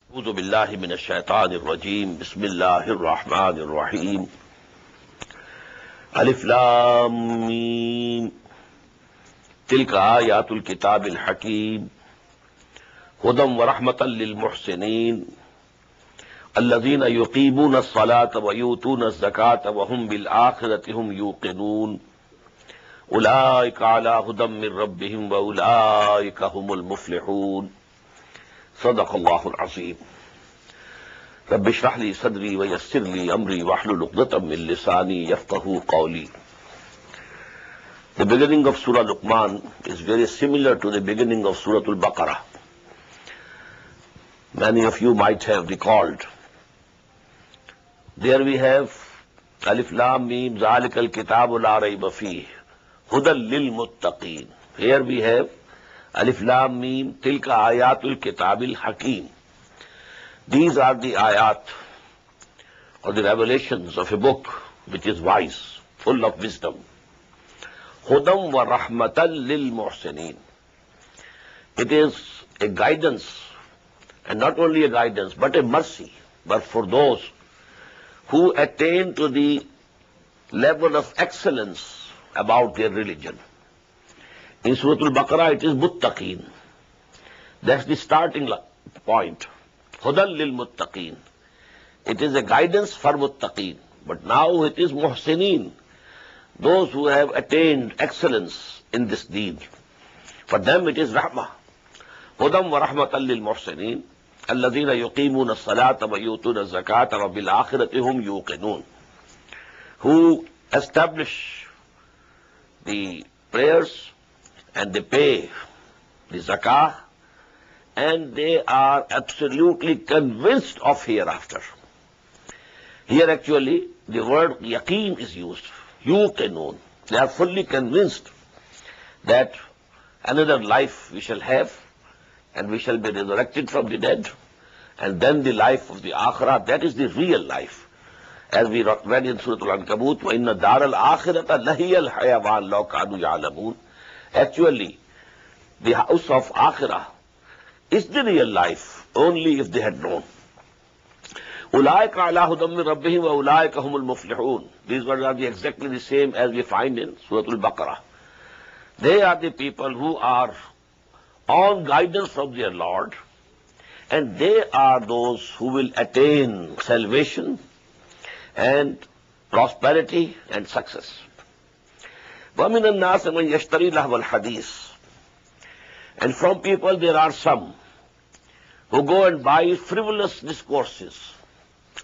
أعوذ بالله من الشيطان الرجيم بسم الله الرحمن الرحيم ألف لام ميم تلك آيات الكتاب الحكيم هدى ورحمة للمحسنين الذين يقيمون الصلاة ويؤتون الزكاة وهم بالآخرة هم يوقنون أولئك على هدى من ربهم وأولئك هم المفلحون صدق الله العظيم رب اشرح لي صدري ويسر لي امري واحلل عقدة من لساني يفقهوا قولي. The beginning of Surah Luqman is very similar to the beginning of Surah Al-Baqarah. Many of you might have recalled. There we have Alif Lam Mim Zalikal Kitabu La Rayba Fihi Hudan Lil Muttaqin. Here we have Alif Lam Mim Tilka Ayatul Kitabil Hakim. These are the ayat or the revelations of a book which is wise, full of wisdom. Hudam wa rahmatan lil muhsinin. It is a guidance, and not only a guidance, but a mercy, but for those who attain to the level of excellence about their religion. In Surah Al-Baqarah it is muttaqeen. That's the starting point. Hudan lil muttaqeen. It is a guidance for muttaqeen. But now it is muhsineen, those who have attained excellence in this deed. For them it is rahmah. Hudan wa rahmatan lil muhsineen. الذين يقيمون الصلاة ويؤتون الزكاة وبالآخرة هم يوقنون. Who establish the prayers and they pay the zakah, and they are absolutely convinced of hereafter. Here actually the word yaqeen is used. Yuqinun. They are fully convinced that another life we shall have, and we shall be resurrected from the dead, and then the life of the akhirah, that is the real life. As we read in Surah Al-Ankabut, وَإِنَّ دَارَ الْآخِرَةَ لَهِيَ الْحَيَوَانُ لَوْ كَانُوا يَعْلَمُونَ. Actually, the house of akhirah is the real life, only if they had known. أُولَٰئِكَ عَلَىٰ هُدًى مِّن رَبِّهِمْ وَأُولَٰئِكَ هُمُ الْمُفْلِحُونَ. These words are exactly the same as we find in Surah Al-Baqarah. They are the people who are on guidance from their Lord, and they are those who will attain salvation and prosperity and success. وَمِنَ النَّاسِ مَنْ يَشْتَرِي لَهْوَ الْحَدِيثِ. And from people there are some who go and buy frivolous discourses.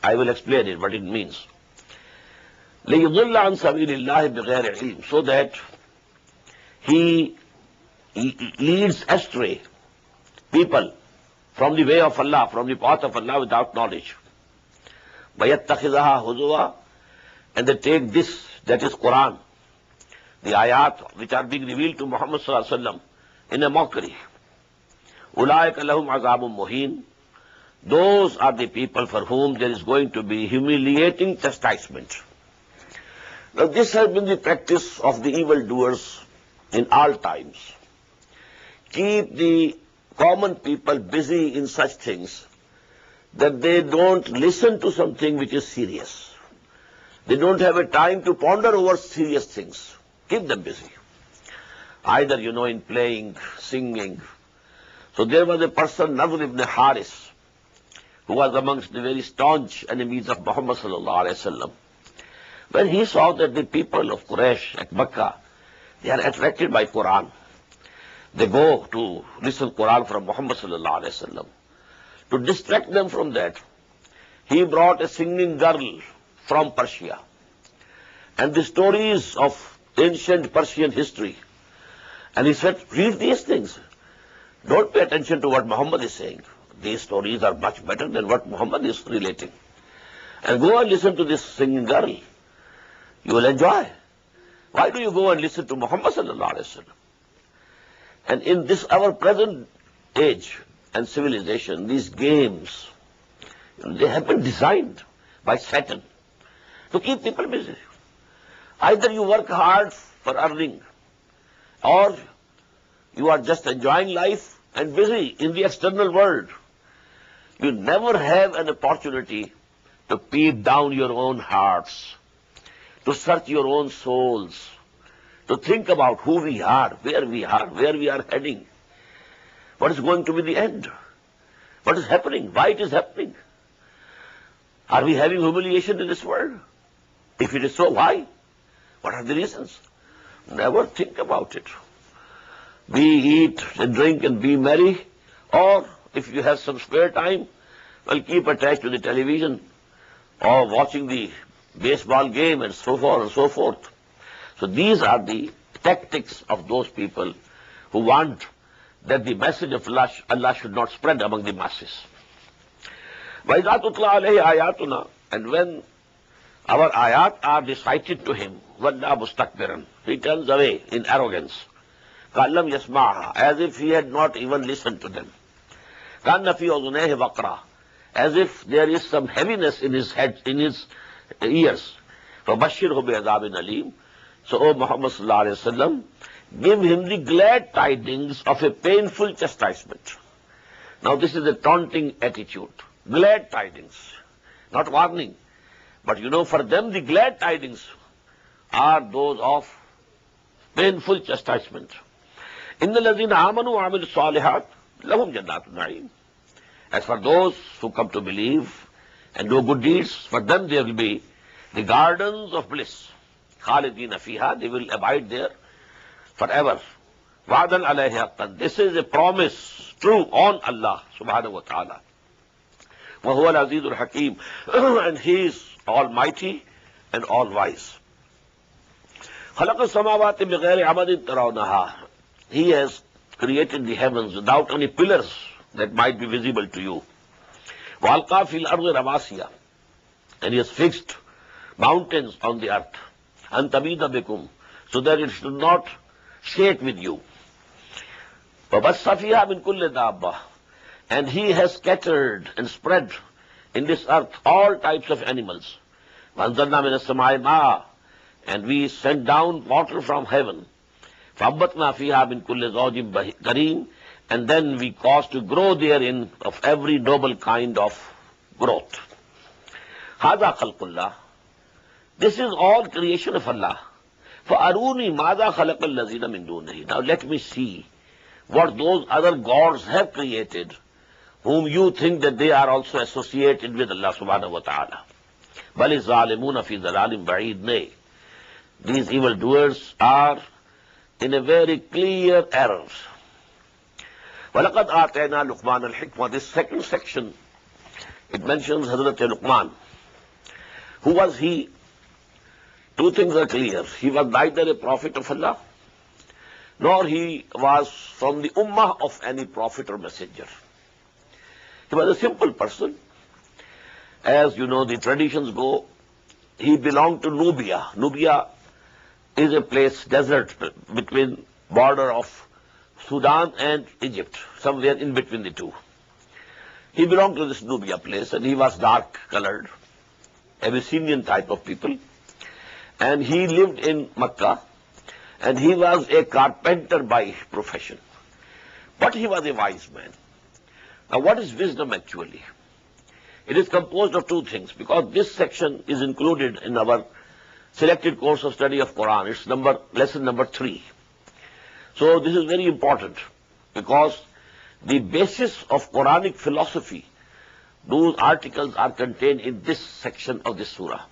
I will explain it, what it means. لِيُضِلَّ عَنْ سَبِيلِ اللَّهِ بِغَيْرِ عِلْمٍ. So that he leads astray people from the way of Allah, from the path of Allah without knowledge. وَيَتَّخِذَهَا هُزُوًا. And they take this, that is Quran, the ayat which are being revealed to Muhammad sallallahu alaihi wasallam, in a mockery. أُولَٰئِكَ لَهُمْ عَذَابٌ مُهِينٌ. Those are the people for whom there is going to be humiliating chastisement. Now this has been the practice of the evildoers in all times. Keep the common people busy in such things that they don't listen to something which is serious. They don't have a time to ponder over serious things. Keep them busy. Either, in playing, singing. So there was a person, Nadr ibn Haris, who was amongst the very staunch enemies of Muhammad sallallahu alaihi wasallam. When he saw that the people of Quraysh at Makkah, they are attracted by Quran. They go to listen Quran from Muhammad sallallahu alaihi wasallam. To distract them from that, he brought a singing girl from Persia. And the stories of ancient Persian history. And he said, read these things. Don't pay attention to what Muhammad is saying. These stories are much better than what Muhammad is relating. And go and listen to this singing girl. You will enjoy. Why do you go and listen to Muhammad sallallahu alaihi wasallam? And in this our present age and civilization, these games, they have been designed by Satan to keep people busy. Either you work hard for earning, or you are just enjoying life and busy in the external world. You never have an opportunity to peep down your own hearts, to search your own souls, to think about who we are, where we are heading, what is going to be the end, what is happening, why it is happening. Are we having humiliation in this world? If it is so, why? What are the reasons? Never think about it. We eat and drink and be merry, or if you have some spare time, well, keep attached to the television or watching the baseball game and so forth and so forth. So these are the tactics of those people who want that the message of Allah should not spread among the masses. وَإِذَا تُتْلَى عَلَيْهِ آيَاتُنَا, and when our ayat are recited to him, وَلَّا مُسْتَكْبِرًا, he turns away in arrogance. كَأَلَّمْ يَسْمَعْهَا, as if he had not even listened to them. كَأَنَّ فِي أُذُنَيْهِ وَقْرًا, as if there is some heaviness in his head, in his ears. فَبَشِّرْهُ بِعَذَابٍ أَلِيمٍ. So, O Muhammad sallallahu alayhi wa sallam, give him the glad tidings of a painful chastisement. Now this is a taunting attitude. Glad tidings, not warning. But you know, for them the glad tidings are those of painful chastisement. إِنَّ الَّذِينَ آمَنُوا وَعَمِلُوا الصَّالِحَاتِ لَهُمْ جَنَّاتُ النَّعِيمِ. As for those who come to believe and do good deeds, for them there will be the gardens of bliss. خَالِدِينَ فِيهَا, they will abide there forever. وَعْدًا عَلَيْهِ حَقًّا, this is a promise true on Allah subhanahu wa ta'ala. وَهُوَ الْعَزِيزُ الْحَكِيمُ, and He is almighty and all wise. خَلَقَ السَّمَاوَاتِ بِغَيْرِ عَمَدٍ تَرَوْنَهَا, He has created the heavens without any pillars that might be visible to you. وَأَلْقَى فِي الْأَرْضِ رَوَاسِيَ, and He has fixed mountains on the earth. أَن تَمِيدَ بِكُمْ, so that it should not shake with you. وَبَثَّ فِيهَا مِن كُلِّ دَابَّةٍ, and He has scattered and spread in this earth all types of animals. وَأَنزَلْنَا مِنَ السَّمَاءِ مَاءً, and we sent down water from heaven. فَأَنبَتْنَا فِيهَا مِن كُلِّ زَوْجٍ كَرِيمٍ, and then we caused to grow therein of every noble kind of growth. هَذَا خَلْقُ اللَّهِ, this is all creation of Allah. فَأَرُونِي مَاذَا خَلَقَ الَّذِينَ مِن دُونِهِ, now let me see what those other gods have created, whom you think that they are also associated with Allah subhanahu wa ta'ala. بَلِ الظَّالِمُونَ فِي ضَلَالٍ بَعِيدٍ, nay, these evildoers are in a very clear error. وَلَقَدْ آتَيْنَا لُقْمَانَ الْحِكْمَةَ, this second section, it mentions Hazrat Luqman. Who was he? Two things are clear. He was neither a prophet of Allah, nor he was from the ummah of any prophet or messenger. He was a simple person. As you know, the traditions go, he belonged to Nubia. Nubia is a place, desert, between border of Sudan and Egypt, somewhere in between the two. He belonged to this Nubia place, and he was dark-colored, Abyssinian type of people. And he lived in Makkah, and he was a carpenter by profession. But he was a wise man. Now, what is wisdom actually? It is composed of two things, because this section is included in our selected course of study of Quran. It's lesson number 3. So this is very important, because the basis of Quranic philosophy, those articles are contained in this section of this surah.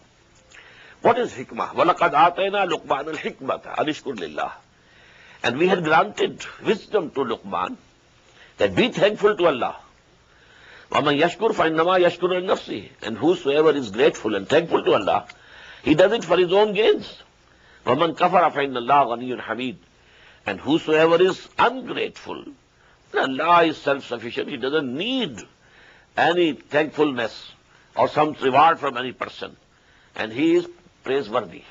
What is hikmah? وَلَقَدْ آتَيْنَا لُقْمَانَ الْحِكْمَةَ أَنِ اشْكُرْ لِلَّهِ, and we had granted wisdom to Luqman, that be thankful to Allah. وَمَنْ يَشْكُرْ فَإِنَّمَا يَشْكُرُ لِنَفْسِهِ, and whosoever is grateful and thankful to Allah, he does it for his own gains. وَمَنْ كَفَرَ فَإِنَّ اللَّهَ غَنِيٌّ حَمِيدٌ, and whosoever is ungrateful, Allah is self-sufficient. He doesn't need any thankfulness or some reward from any person, and he is praiseworthy.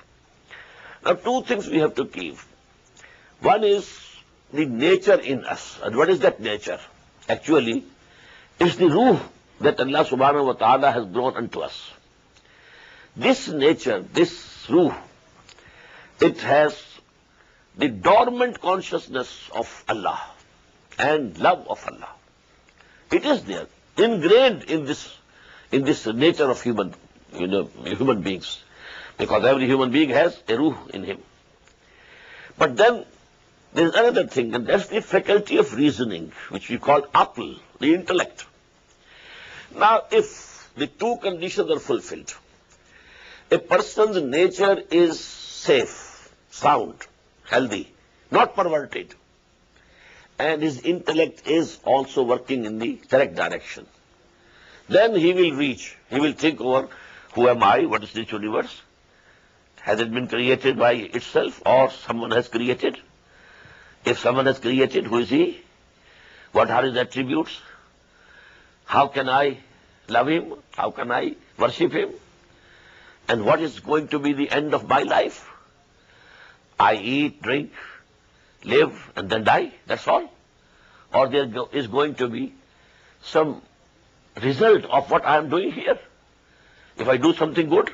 Now, two things we have to keep. One is the nature in us. And what is that nature? Actually, it's the ruh that Allah subhanahu wa ta'ala has brought unto us. This nature, this ruh, it has the dormant consciousness of Allah and love of Allah. It is there. ingrained in this nature of human beings, because every human being has a ruh in him. But then there is another thing, and that's the faculty of reasoning, which we call aql, the intellect. Now, if the two conditions are fulfilled, a person's nature is safe, sound, healthy, not perverted, and his intellect is also working in the correct direction, then he will think over, who am I, what is this universe? Has it been created by itself, or someone has created? If someone has created, who is he? What are his attributes? How can I love him? How can I worship him? And what is going to be the end of my life? I eat, drink, live, and then die, that's all? Or there is going to be some result of what I am doing here? If I do something good,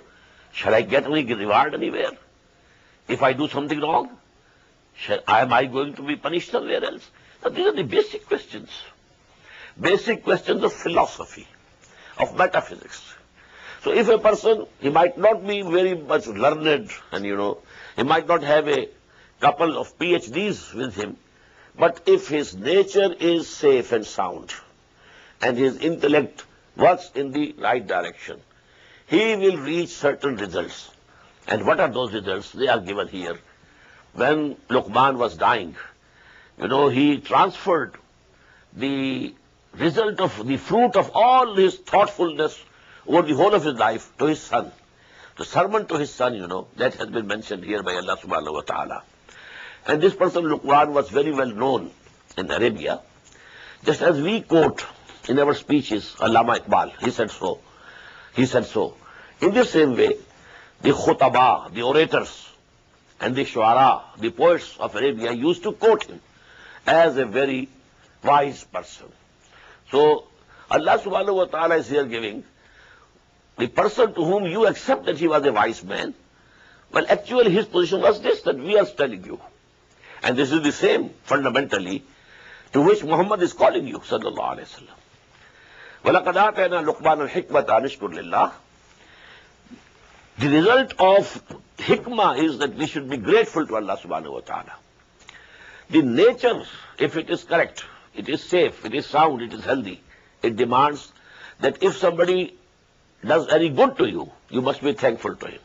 shall I get any reward anywhere? If I do something wrong, am I going to be punished somewhere else? Now, these are the basic questions of philosophy, of metaphysics. So if a person, he might not be very much learned, and he might not have a couple of PhDs with him, but if his nature is safe and sound, and his intellect works in the right direction, he will reach certain results. And what are those results? They are given here. When Luqman was dying, he transferred the result of the fruit of all his thoughtfulness over the whole of his life to his son. The sermon to his son, that has been mentioned here by Allah subhanahu wa ta'ala. And this person, Luqman, was very well known in Arabia. Just as we quote in our speeches, Allama Iqbal, he said so. In the same way, the khutaba, the orators, and the shuara, the poets of Arabia, used to quote him as a very wise person. So Allah subhanahu wa ta'ala is here giving the person to whom you accept that he was a wise man. Well, actually his position was this, that we are telling you. And this is the same, fundamentally, to which Muhammad is calling you, sallallahu alayhi wa sallam. وَلَقَدْ آتَيْنَا لُقْمَانَ الْحِكْمَةَ أَنِ اشْكُرْ لِلَّهِ. The result of hikmah is that we should be grateful to Allah subhanahu wa ta'ala. The nature, if it is correct, it is safe, it is sound, it is healthy, it demands that if somebody does any good to you, you must be thankful to him.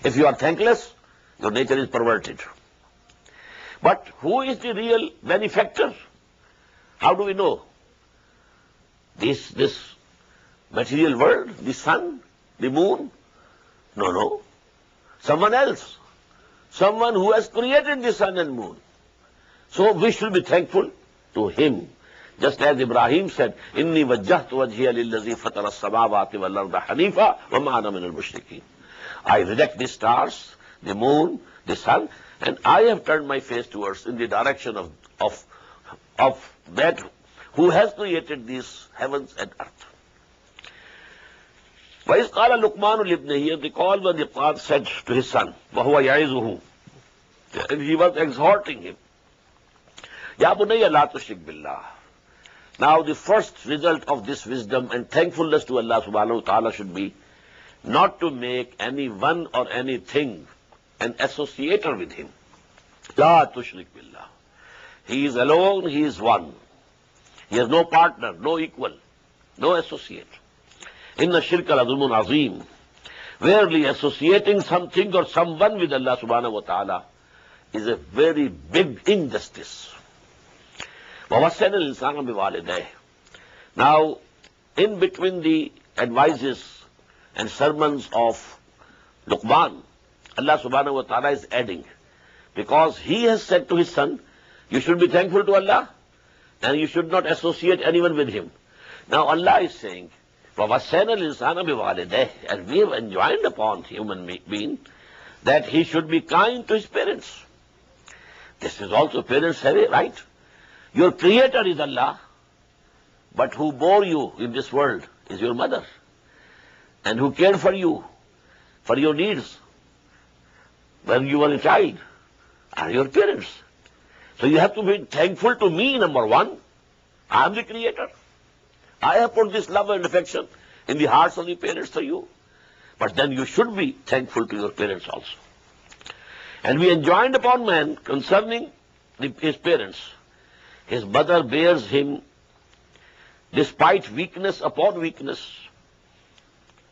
If you are thankless, your nature is perverted. But who is the real benefactor? How do we know? This material world, the sun, the moon? No. Someone else. Someone who has created the sun and moon. So we should be thankful to him. Just as Ibrahim said, Inni wajjahtu wajhiya lillazi fatara as-samawati wal arda hanifa wa ma ana min al-mushrikeen. I reject the stars, the moon, the sun, and I have turned my face towards in the direction of that who has created these heavens and earth. وَإِذْ قَالَ لُقْمَانُ لِابْنِهِ, recall when Luqman said to his son, وَهُوَ يَعِظُهُ, and he was exhorting him, يَا بُنَيَّ لَا تُشْرِكْ بِاللَّهِ. Now the first result of this wisdom and thankfulness to Allah subhanahu wa ta'ala should be not to make anyone or anything an associator with him. لَا تُشْرِكْ بِاللَّهِ. He is alone, he is one. He has no partner, no equal, no associate. Inna shirka la zulmun azim. Verily, associating something or someone with Allah subhanahu wa ta'ala is a very big injustice. وَوَصَّيْنَا الْإِنسَانَ بِوَالِدَيْهِ. Now, in between the advices and sermons of Luqman, Allah subhanahu wa ta'ala is adding, because he has said to his son, you should be thankful to Allah and you should not associate anyone with him. Now Allah is saying, وَوَصَّيْنَا الْإِنسَانَ بِوَالِدَيْهِ, and we have enjoined upon human being that he should be kind to his parents. This is also parents have a right. Your creator is Allah, but who bore you in this world is your mother, and who cared for you, for your needs when you were a child, are your parents. So you have to be thankful to me, number one. I am the creator. I have put this love and affection in the hearts of the parents for you. But then you should be thankful to your parents also. And we enjoined upon man concerning his parents. His mother bears him despite weakness upon weakness.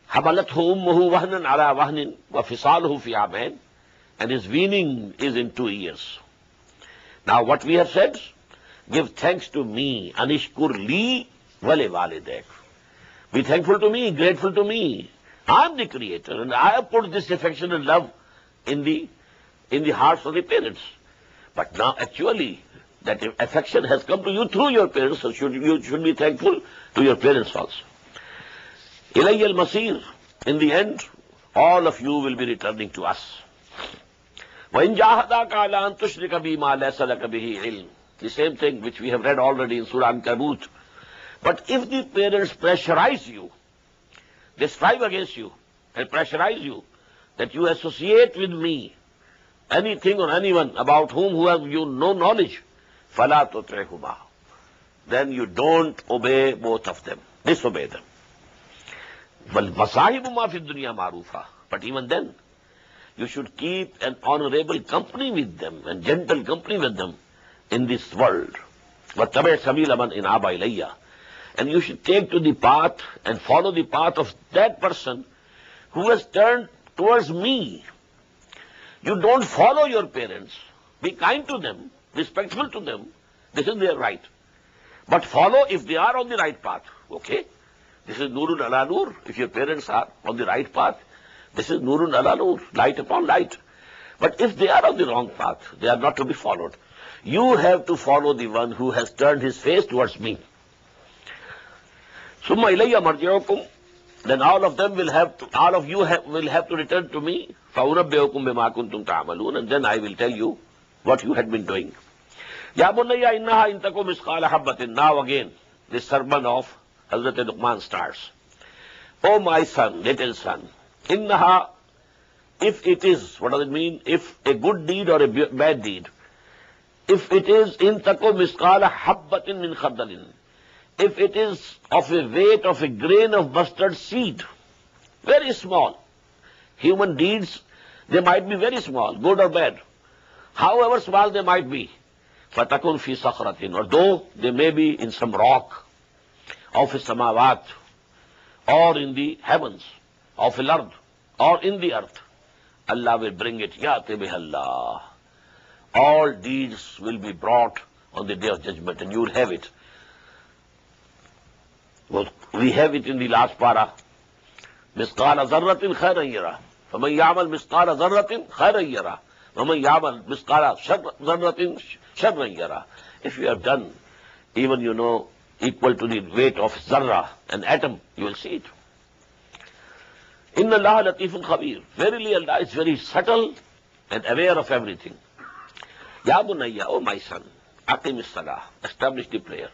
حَمَلَتْهُ أُمُّهُ وَهْنًا عَلَى وَهْنٍ وَفِصَالُهُ فِي عَامَيْنِ, and his weaning is in 2 years. Now what we have said, give thanks to me, anishkur li wale walidek. Be thankful to me, grateful to me. I am the creator, and I have put this affection and love in the hearts of the parents. But now actually that affection has come to you through your parents, so you should be thankful to your parents also. Ilayya al-masir, in the end, all of you will be returning to us. وَإِنْ جَاهَدَاكَ عَلَىٰ أَن تُشْرِكَ بِي مَا لَيْسَ لَكَ بِهِ عِلْمٌ. The same thing which we have read already in Surah Ankabut. But if the parents pressurize you, they strive against you and pressurize you that you associate with me anything or anyone about who have you no knowledge, فَلَا تُطِعْهُمَا, then you don't obey both of them, disobey them. وَالْمَصَاحِبُ مَا فِي الدُّنْيَا مَعْرُوفًا, but even then you should keep an honorable company with them and gentle company with them in this world. وَاتَّبِعْ سَبِيلَ مَنْ إِنْ أَبَى إِلَيَّ, and you should take to the path and follow the path of that person who has turned towards me. You don't follow your parents. Be kind to them, respectful to them. This is their right. But follow if they are on the right path. Okay? This is Nurun ala Nur. If your parents are on the right path, this is Nurun ala Nur, light upon light. But if they are on the wrong path, they are not to be followed. You have to follow the one who has turned his face towards me. Summa ilayya marji'ukum, then all of them will have to, all of you will have to return to me. فَأُنَبِّئُكُم بِمَا كُنتُمْ تَعْمَلُونَ, and then I will tell you what you had been doing. Ya bunayya innaha in takum misqala habbatin. Now again, the sermon of Hazrat Luqman starts. Oh my son, little son, innaha, if it is, what does it mean? If a good deed or a bad deed, if it is in takum misqala habbatin min khardalin, if it is of a weight of a grain of mustard seed, very small. Human deeds, they might be very small, good or bad. However small they might be. فَتَكُنْ فِي صَخْرَةٍ, or though they may be in some rock, of a samawat, or in the heavens, of a earth, or in the earth, Allah will bring it. Ya bih Allah. All deeds will be brought on the day of judgment, and you will have it. Well, we have it in the last para. مِثْقَالَ ذَرَّةٍ خَيْرًا يَرَى فَمَنْ يَعْمَلْ مِثْقَالَ ذَرَّةٍ خَيْرًا يَرَى وَمَنْ يَعْمَلْ مِثْقَالَ ذَرَّةٍ شَرًّا يَرَى. If you have done even, equal to the weight of zarra, an atom, you will see it. Inna Allah latifun khabir. Verily Allah is very subtle and aware of everything. Ya bunayya, oh my son, aqimis salah, establish the prayer.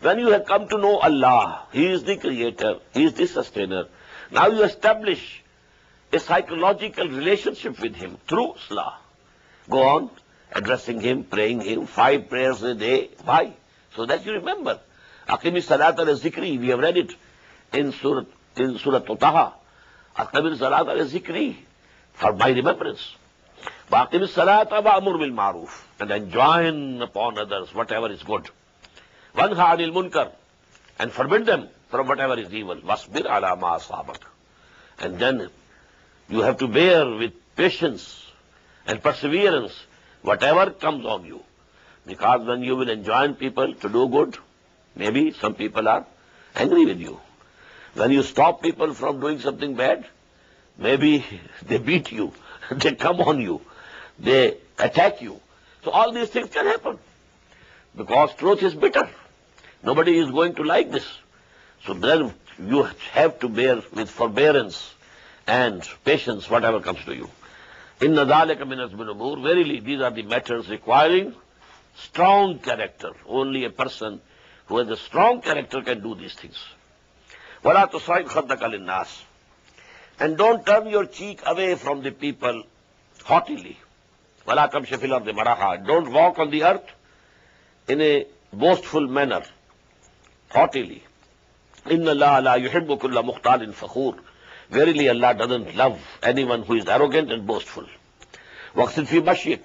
When you have come to know Allah, He is the creator, He is the sustainer, now you establish a psychological relationship with Him through salah. Go on addressing Him, praying Him, 5 prayers a day. Why? So that you remember. Aqimi salat al-zikri, we have read it in Surah Taha. Aqimi salat al-zikri, for my remembrance. Aqimi salat wa'amur bil ma'ruf, and enjoin upon others whatever is good. Wanha anil munkar, and forbid them from whatever is evil. Wasbir ala ma asabak. And then you have to bear with patience and perseverance whatever comes on you. Because when you will enjoin people to do good, maybe some people are angry with you. When you stop people from doing something bad, maybe they beat you, they come on you, they attack you. So all these things can happen. Because truth is bitter. Nobody is going to like this. So then you have to bear with forbearance and patience whatever comes to you. Inna dhalika min azmin umur. Verily, these are the matters requiring strong character. Only a person who has a strong character can do these things. وَلَا تُصَعِبْ خَدَّكَ لِلنَّاسِ. And don't turn your cheek away from the people haughtily. وَلَا تَمْشِ فِي الْأَرْضِ مَرَحًا. Don't walk on the earth in a boastful manner, haughtily. Inna Allah la yuhibbu kulla mukhtalin fakhur. Verily Allah doesn't love anyone who is arrogant and boastful. Waqsid fi mashyik,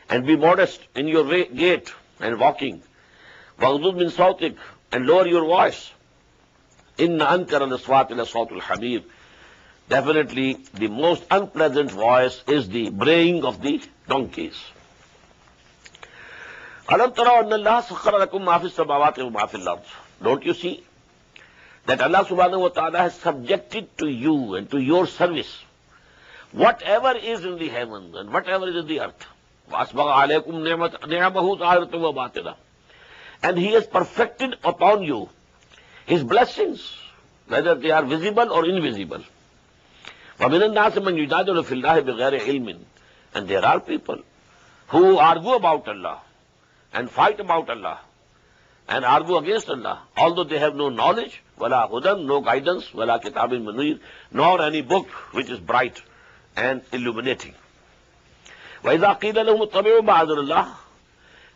and be modest in your gait and walking. Waghdud min sawtik, and lower your voice. Inna ankara al-aswat ila sawtul hamir. Definitely the most unpleasant voice is the braying of the donkeys. Alam tara anna Allah sakhkhara lakum ma fi as-samawati wa ma fi al-ard. Don't you see that Allah subhanahu wa ta'ala has subjected to you and to your service whatever is in the heavens and whatever is in the earth. وَأَسْبَغَ عَلَيْكُمْ نِعَمَهُ ظَاهِرَةً وَبَاطِنَةً. And He has perfected upon you His blessings, whether they are visible or invisible. وَمِنَ النَّاسِ مَنْ يُجَادِلُ فِي اللَّهِ بِغَيْرِ عِلْمٍ. And there are people who argue about Allah and fight about Allah and argue against Allah, although they have no knowledge, wala hudan, no guidance, wala kitabin munir, nor any book which is bright and illuminating. وَإِذَا قِيلَ لَهُمُ اتَّبِعُوا مَا أَنزَلَ اللَّهُ.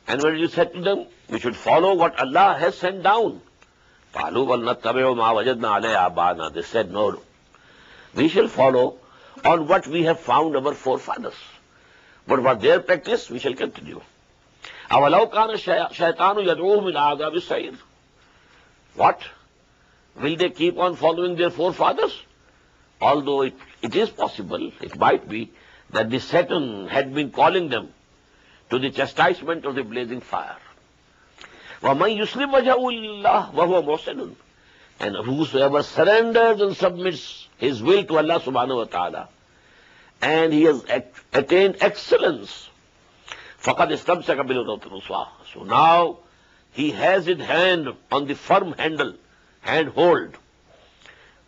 And when you said to them, we should follow what Allah has sent down. قَالُوا بَلْ نَتَّبِعُوا مَا وَجَدْنَا عَلَيْهِ آبَاءَنَا. They said, no, we shall follow on what we have found our forefathers. But what their practice, we shall continue. أَوَلَوْ كَانَ الشَّيْطَانُ يَدْعُوهُمْ إِلَىٰ عَذَابِ السَّعِيرِ. What? Will they keep on following their forefathers? Although it is possible, it might be, that the Satan had been calling them to the chastisement of the blazing fire. وَمَنْ يُسْلِمْ وَجْهَهُ لِلَّهِ وَهُوَ مُحْسِنٌ. And whosoever surrenders and submits his will to Allah subhanahu wa ta'ala, and he has attained excellence, فَقَدْ اسْتَمْسَكَ بِالْعُرْوَةِ الْوُثْقَىٰ. So now he has his hand on the firm handle, handhold.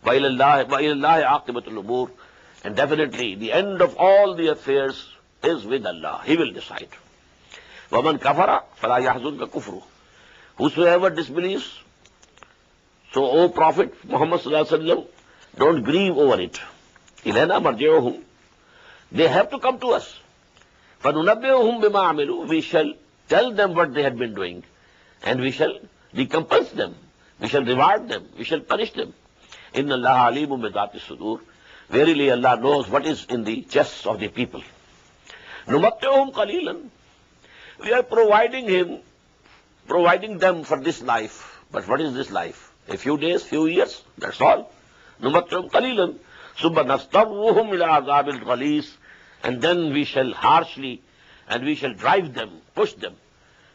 وَإِلَى اللَّهِ عَاقِبَةُ الْأُمُورِ. And definitely the end of all the affairs is with Allah. He will decide. وَمَنْ كَفَرَ فَلَا يَحْزُنْكَ كُفْرُهُ. Whosoever disbelieves, so O Prophet Muhammad sallallahu alaihi wasallam, don't grieve over it. إِلَيْنَا مَرْجِعُهُمْ. They have to come to us. فَنُنَبِّئُهُمْ بِمَا عَمِلُوا. We shall tell them what they had been doing, and we shall recompense them. We shall reward them. We shall punish them. إِنَّ اللَّهَ عَلِيمٌ بِذَاتِ الصُّدُورِ. Verily Allah knows what is in the chests of the people. نُمَتِّعُهُمْ قَلِيلًا. We are providing them for this life. But what is this life? A few days, few years, that's all. نُمَتِّعُهُمْ قَلِيلًا ثُمَّ نَضْطَرُّهُمْ إِلَىٰ عَذَابِ الْغَلِيظِ. And then we shall harshly, and we shall drive them, push them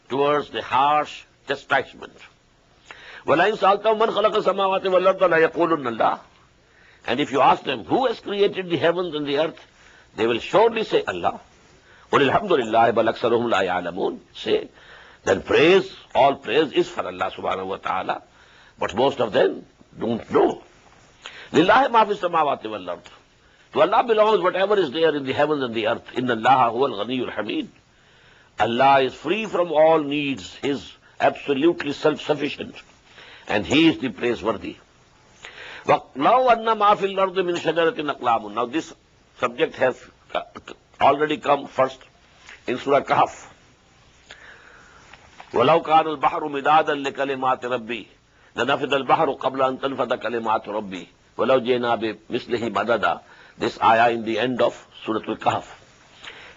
towards the harsh chastisement. وَلَئِنْ سَأَلْتَهُمْ مَنْ خَلَقَ السَّمَاوَاتِ وَالْأَرْضَ لَيَقُولُنَّ اللَّهُ. And if you ask them, who has created the heavens and the earth, they will surely say, Allah. قُلِ الْحَمْدُ لِلَّهِ بَلْ أَكْثَرُهُمْ لَا يَعْلَمُونَ. Say, then praise, all praise is for Allah subhanahu wa ta'ala, but most of them don't know. لِلَّهِ مَا فِي السَّمَاوَاتِ وَالْأَرْضِ. To Allah belongs whatever is there in the heavens and the earth. إِنَّ اللَّهَ هُوَ الْغَنِيُّ الْحَمِيدُ. Allah is free from all needs. He is absolutely self-sufficient, and He is the praiseworthy. وَلَوْ أَنَّ مَا فِي الْأَرْضِ مِنْ شَجَرَةٍ أَقْلَامٌ. Now this subject has already come first in Surah Kahf. وَلَوْ كَانَ الْبَحْرُ مِدَادًا لِكَلِمَاتِ رَبِّي لَنَفِدَ الْبَحْرُ قَبْلَ أَن تَنْفَدَ كَلِمَاتُ رَبِّي وَلَوْ جِئْنَا بِمِثْلِهِ مَدَدًا. This ayah in the end of Surah Al-Kahf.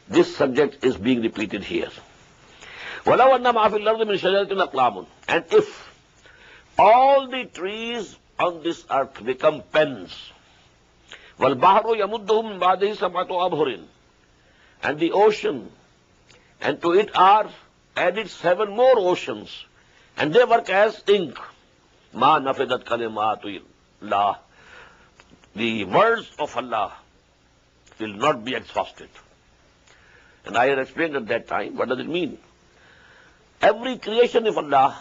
This subject is being repeated here. وَلَوْ أَنَّ مَا فِي الْأَرْضِ مِنْ شَجَرَةٍ أَقْلَامٌ. And if all the trees on this earth become pens, وَالْبَحْرُ يَمُدُّهُ مِنْ بَعْدِهِ سَبْعَةُ أَبْحُرٍ. And the ocean, and to it are added 7 more oceans, and they work as ink. مَا نَفِدَتْ كَلِمَاتُ اللَّهِ. The words of Allah will not be exhausted. And I had explained at that time, what does it mean? Every creation of Allah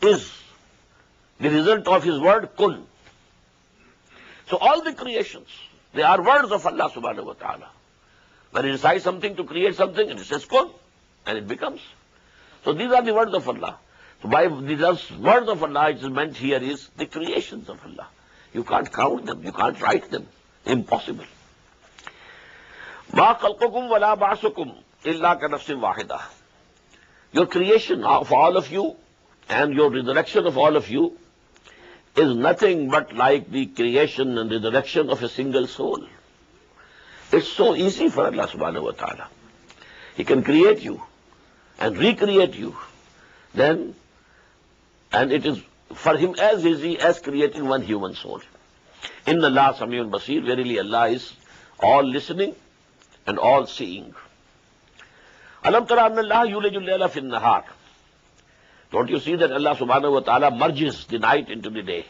is the result of His word, kun. So all the creations, they are words of Allah subhanahu wa ta'ala. When He decides something to create something, it says kun, and it becomes. So these are the words of Allah. So by these words of Allah, it is meant here is the creations of Allah. You can't count them, you can't write them. Impossible. مَا خَلْقُكُمْ وَلَا بَعْثُكُمْ إِلَّا كَنَفْسٍ وَاحِدَةٍ. Your creation of all of you and your resurrection of all of you is nothing but like the creation and resurrection of a single soul. It's so easy for Allah subhanahu wa ta'ala. He can create you and recreate you. And it is for him as easy as creating one human soul. Inna Allah Samiyun Basir, verily Allah is all listening and all seeing. Alam tara anna Allah yulijul layla fin nahar. Don't you see that Allah subhanahu wa ta'ala merges the night into the day?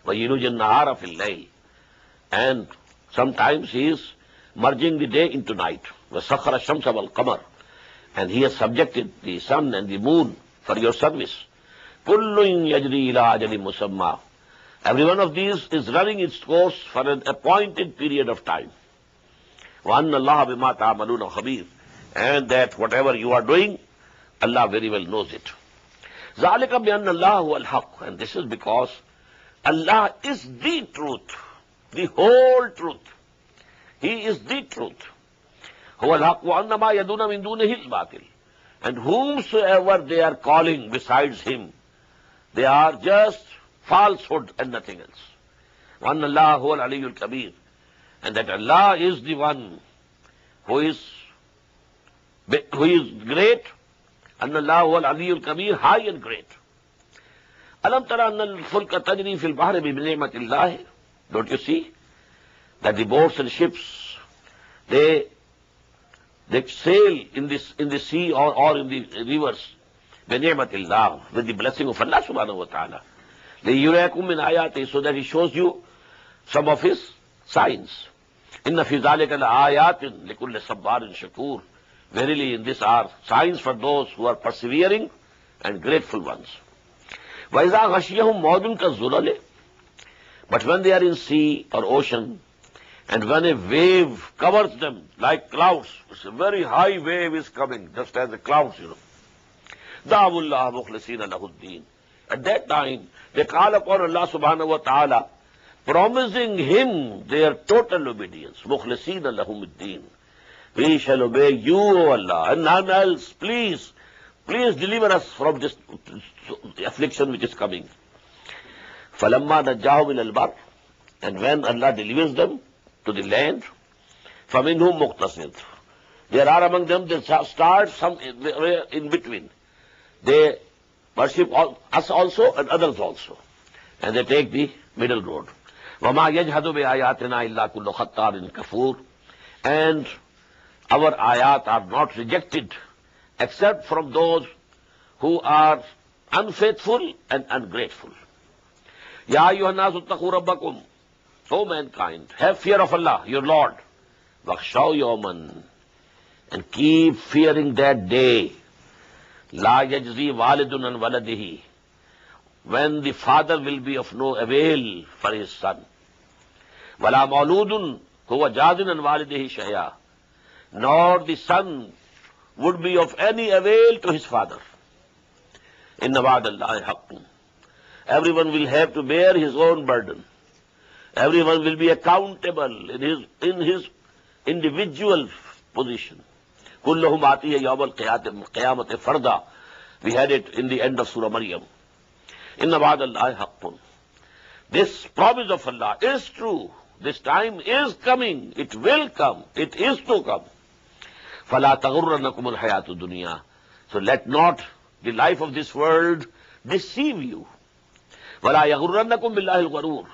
Wa yulijul nahara fil layl. And sometimes he is merging the day into night. Wa sakhara shamsa wal qamar. And he has subjected the sun and the moon for your service. Kullun yajri ila ajalin musamma. Every one of these is running its course for an appointed period of time. Wa anna Allah bima ta'maluna khabir. And that whatever you are doing, Allah very well knows it. Zalika bi anna Allah huwa al-haq. And this is because Allah is the truth, the whole truth. He is the truth. Huwa al-haq wa anna ma yaduna min dunihi al-batil. And whomsoever they are calling besides him, they are just falsehood and nothing else. Wa anna Allah huwa al-aliyyul kabir. And that Allah is the one who is great. Anna Allah huwa al-aliyyul kabir, high and great. Alam tara anna al-fulka tajri fil bahri bi ni'matillah. Don't you see that the boats and ships, they sail in the sea or in the rivers bi ni'matillah, with the blessing of Allah subhanahu wa ta'ala. Liyurakum min ayati, so that he shows you some of his signs. Inna fi zalika la ayatin likulli sabbarin shakur. Verily in this are signs for those who are persevering and grateful ones. وَإِذَا غَشِيَهُمْ مَوْجٌ كَالظُّلَلِ. But when they are in sea or ocean, and when a wave covers them like clouds, it's a very high wave is coming, just as the clouds, دَعَوُوا اللَّهَ مُخْلِصِينَ لَهُ الدِّينَ. At that time, they call upon Allah subhanahu wa ta'ala, promising him their total obedience. مُخْلِصِينَ لَهُمُ الدِّينَ. We shall obey you, O Allah, and none else. Please deliver us from this affliction which is coming. فَلَمَّا نَجَّاهُمْ إِلَى الْبَرِّ. And when Allah delivers them to the land, فَمِنْهُمْ مُقْتَصِدٌ. There are among them that start some in between. They worship us also and others also. And they take the middle road. وَمَا يَجْهَدُ بِآيَاتِنَا إِلَّا كُلُّ خَطَّارٍ كَفُورٍ. And our ayat are not rejected except from those who are unfaithful and ungrateful. Ya ayyuhan nasu ittaqu rabbakum. O mankind, have fear of Allah, your Lord. Wakhshaw yawman. And keep fearing that day. La yajzi walidun an waladihi. When the father will be of no avail for his son. Wala mawludun huwa jazin an walidihi shay'a. Nor the son would be of any avail to his father. Inna wa'dallahi haqqun. Everyone will have to bear his own burden. Everyone will be accountable in his individual position. Kullahum atihi yawmal qiyamati farda. We had it in the end of Surah Maryam. Inna wa'dallahi haqqun. This promise of Allah is true. This time is coming. It will come. It is to come. فَلَا تَغُرَّنَّكُمُ الْحَيَاةُ الدُّنْيَا. So let not the life of this world deceive you. وَلَا يَغُرَّنَّكُمْ بِاللَّهِ الْغَرُورُ.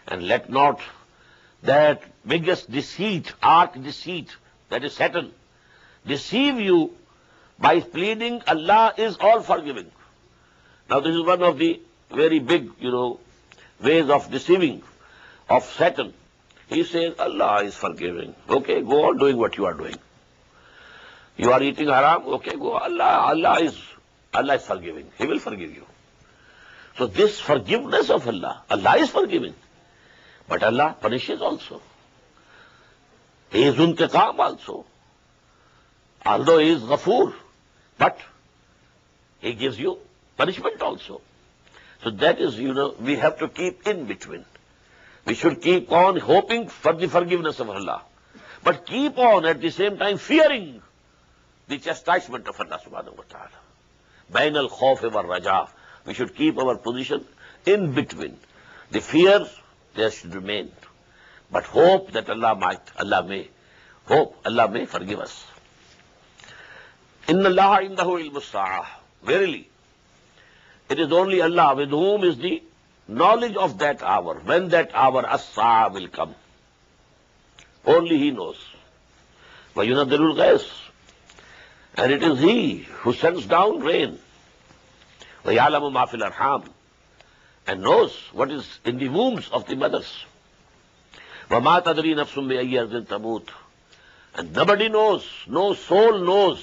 And let not that biggest deceit, arch deceit, that is Satan, deceive you by pleading Allah is all forgiving. Now this is one of the very big, ways of deceiving of Satan. He says Allah is forgiving. Okay, go on doing what you are doing. You are eating haram, okay, go. Allah is forgiving. He will forgive you. So this forgiveness of Allah is forgiving. But Allah punishes also. He is untiqam also. Although He is Ghafoor, but He gives you punishment also. So that is, we have to keep in between. We should keep on hoping for the forgiveness of Allah. But keep on at the same time fearing the chastisement of Allah subhanahu wa ta'ala. Bain al-khawf wal raja. We should keep our position in between. The fear, there should remain. But hope that Allah may forgive us. Inna Allah indahu ilmus sa'ah. Verily, it is only Allah with whom is the knowledge of that hour, when that hour as-sa'ah will come. Only He knows. وَيُنَزِّلُ الْغَيْثَ. And it is He who sends down rain. وَيَعْلَمُ مَا فِي الْأَرْحَامِ. And knows what is in the wombs of the mothers. وَمَا تَدْرِي نَفْسٌ بِأَيِّ أَرْضٍ تَمُوتُ. And nobody knows, no soul knows.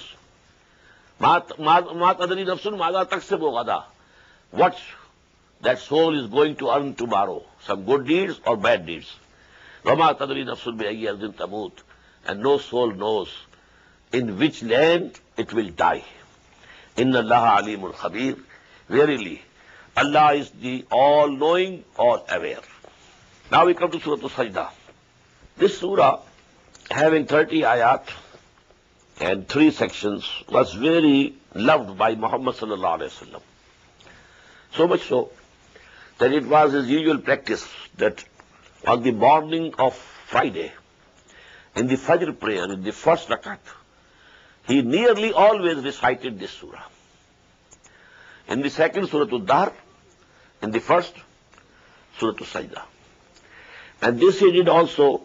مَا تَدْرِي نَفْسٌ مَاذَا تَكْسِبُ غَدًا. What that soul is going to earn tomorrow, some good deeds or bad deeds. وَمَا تَدْرِي نَفْسٌ بِأَيِّ أَرْضٍ تَمُوتُ. And no soul knows in which land it will die. Inna Allah alimul khabir. Verily, Allah is the all-knowing, all-aware. Now we come to Surah Al-Sajdah. This surah, having 30 ayat and 3 sections, was very loved by Muhammad sallallahu alaihi wasallam. So much so that it was his usual practice that on the morning of Friday, in the Fajr prayer, in the first rakat, he nearly always recited this surah. In the second, Surah Al-Dahr. In the first, Surah Al-Sajdah. And this he did also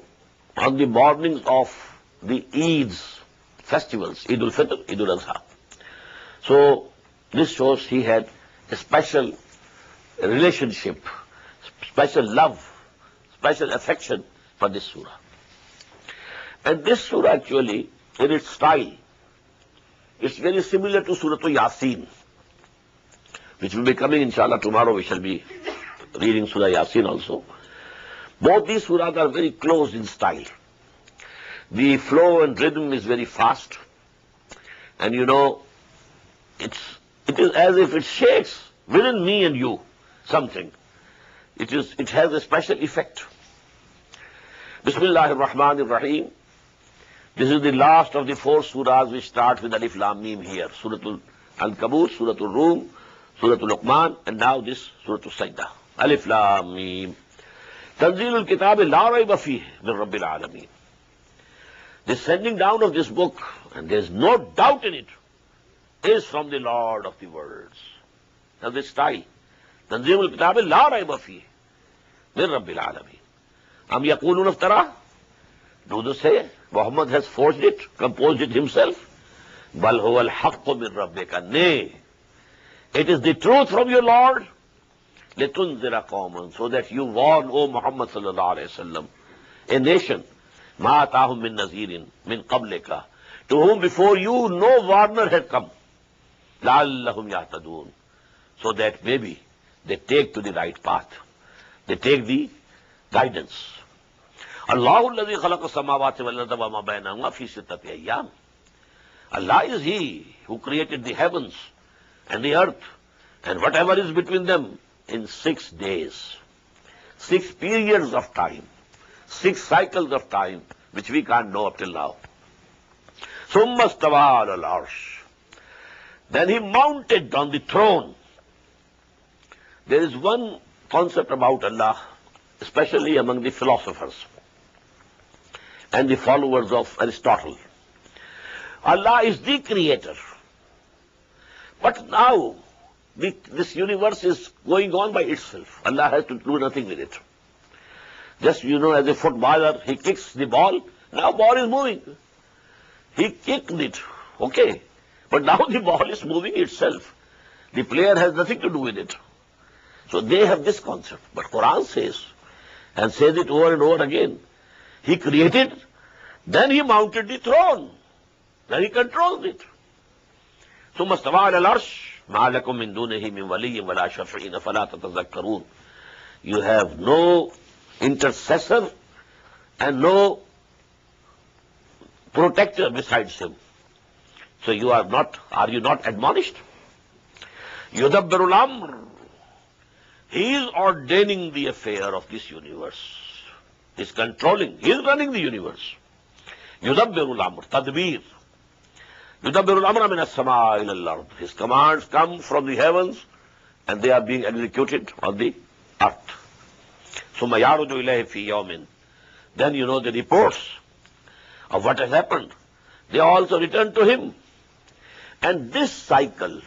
on the mornings of the Eids, festivals, Eid al-Fitr, Eid al-Adha. So this shows he had a special relationship, special love, special affection for this surah. And this surah actually, in its style, it's very similar to Surah Yasin, which will be coming inshallah tomorrow. We shall be reading Surah Yasin also. Both these surahs are very close in style. The flow and rhythm is very fast. And you know, it is as if it shakes within me and you something. It has a special effect. Bismillahir Rahmanir Rahim. This is the last of the 4 surahs which start with Alif Lam Mim here. Surah Al-Ankabut, Surah Al-Rum, Surah Al-Luqman, and now this Surah Al-Sajdah. Alif Lam Mim. Tanzilul Kitab la rayba fihi min Rabbil Alameen. The sending down of this book, and there is no doubt in it, is from the Lord of the worlds. Now this style. Tanzilul Kitab la rayba fihi min Rabbil Alameen. Am yaqulun iftara? Do they say Muhammad has forged it, composed it himself? Bal huwa al-haqqu min rabbika. Nay, it is the truth from your Lord. لِتُنذِرَ قَوْمًا. So that you warn, O Muhammad sallallahu alayhi wa sallam, a nation, مَا أَتَاهُم مِّن نَذِيرٍ مِّن قَبْلِكَ, to whom before you no warner had come. لَعَلَّهُمْ يَهْتَدُونَ. So that maybe they take to the right path. They take the guidance. Allahu alladhi khalaqa samawati wal arda wa ma bainahuma fi sittati ayyam. Allah is He who created the heavens and the earth and whatever is between them in 6 days. 6 periods of time. 6 cycles of time which we can't know up till now. Summa stawa ala al-arsh. Then He mounted on the throne. There is one concept about Allah, especially among the philosophers and the followers of Aristotle. Allah is the creator. But now, this universe is going on by itself. Allah has to do nothing with it. Just, as a footballer, he kicks the ball, now ball is moving. He kicked it, okay. But now the ball is moving itself. The player has nothing to do with it. So they have this concept. But Quran says, and says it over and over again, He created, then He mounted the throne. Then He controls it. ثم استوى على العرش ما لكم من دونه من ولي ولا شفيع فلا تتذكرون. You have no intercessor and no protector besides Him. So are you not admonished? يدبر الأمر. He is ordaining the affair of this universe. He is controlling. He is running the universe. يدبر الأمر. تدبير. يدبر الأمر من السماء إلى الأرض. His commands come from the heavens and they are being executed on the earth. ثُمَّ يَعْرُجُ إِلَيْهِ فِي يَوْمٍ. Then you know the reports of what has happened. They also return to him. And this cycle,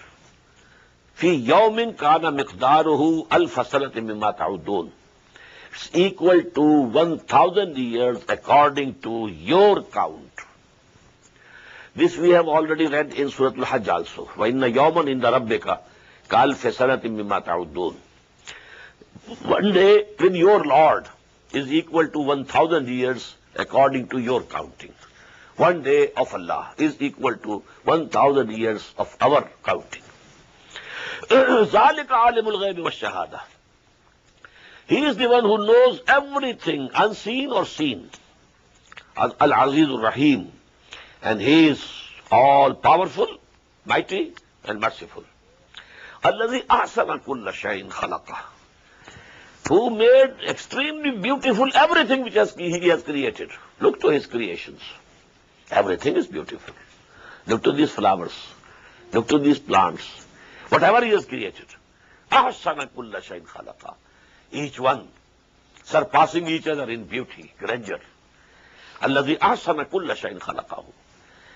فِي يَوْمٍ كَانَ مِقْدَارُهُ أَلْفَ سَنَةٍ مِمَّا تَعُدُّونَ. It's equal to 1,000 years according to your count. This we have already read in Surah Al-Hajj also. وَإِنَّ يَوْمًا إِنَّ رَبِّكَ كَأَلْفِ سَنَةٍ مِمَّا تَعُدُّونَ. One day with your Lord is equal to 1,000 years according to your counting. One day of Allah is equal to 1,000 years of our counting. ذَلِكَ عَالِمُ الْغَيْبِ وَالشَّهَادَةِ. He is the one who knows everything, unseen or seen. Al-Aziz al-Rahim. And he is all powerful, mighty, and merciful. الَّذِي أَحْسَنَ كُلَّ شَيْءٍ خَلَقَهُ. Who made extremely beautiful everything which he has created. Look to his creations. Everything is beautiful. Look to these flowers. Look to these plants. Whatever he has created. أَحْسَنَ كُلَّ شَيْءٍ خَلَقَهُ. Each one surpassing each other in beauty, grandeur. الَّذِي أَحْسَنَ كُلَّ شَيْءٍ خَلَقَهُ.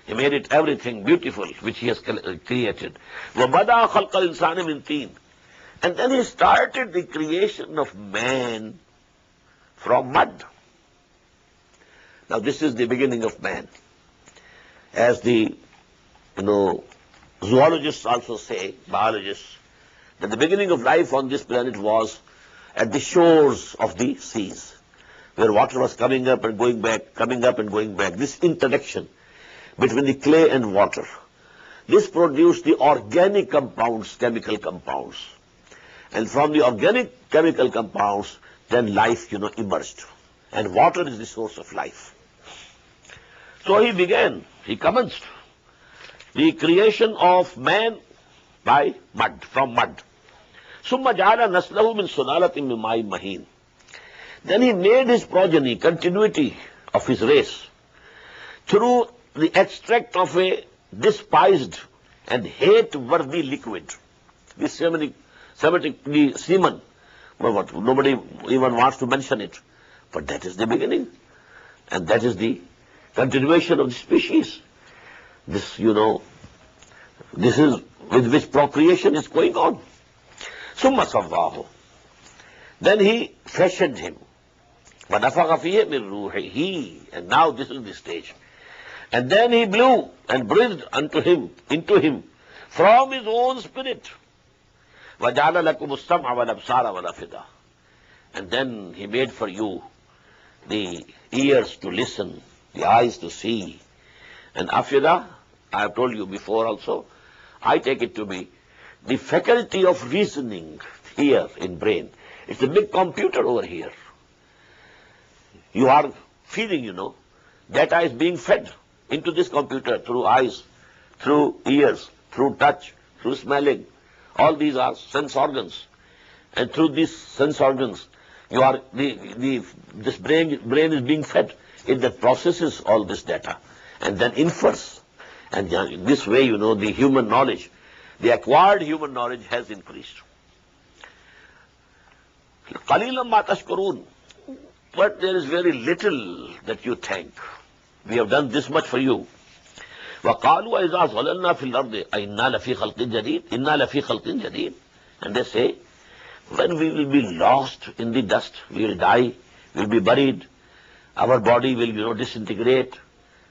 He made it everything beautiful which he has created. وَبَدَأَ خَلْقَ الْإِنسَانِ مِنْ طِينٍ. And then he started the creation of man from mud. Now this is the beginning of man. As the, zoologists also say, biologists, that the beginning of life on this planet was at the shores of the seas, where water was coming up and going back, coming up and going back. This interaction between the clay and water, this produced the organic compounds, chemical compounds. And from the organic chemical compounds, then life, emerged. And water is the source of life. So he commenced the creation of man by mud, from mud. ثُمَّ جَعَلَ نَسْلَهُ مِنْ سُلَالَةٍ مِنْ مَاءٍ مَهِينٍ. Then he made his progeny, continuity of his race, through the extract of a despised and hate-worthy liquid. This Semitic semen, nobody even wants to mention it. But that is the beginning. And that is the continuation of the species. This, this is with which procreation is going on. ثُمَّ صَوَّاهُ. Then he fashioned him. وَنَفَخَ فِيهِ مِنْ رُوحِهِ. And now this is the stage. And then he blew and breathed into him, from his own spirit. وَجَعَلَ لَكُمُ السَّمْعَ وَالْأَبْصَارَ وَالْأَفْئِدَةَ. And then he made for you the ears to listen, the eyes to see. And afida, I have told you before also, I take it to be the faculty of reasoning here in brain. It's a big computer over here. You are feeding, data is being fed into this computer through eyes, through ears, through touch, through smelling. All these are sense organs. And through these sense organs, this brain is being fed. It processes all this data and then infers. And in this way, the human knowledge, the acquired human knowledge has increased. قَلِيلًا مَا تَشْكُرُونَ. But there is very little that you thank. We have done this much for you. وَقَالُوا إِذَا ظَلَلْنَا فِي الْأَرْضِ أَإِنَّا لَفِي خَلْقٍ جَدِيدٍ إِنَّا لَفِي خَلْقٍ جَدِيدٍ. And they say, when we will be lost in the dust, we will die, we will be buried, our body will, disintegrate,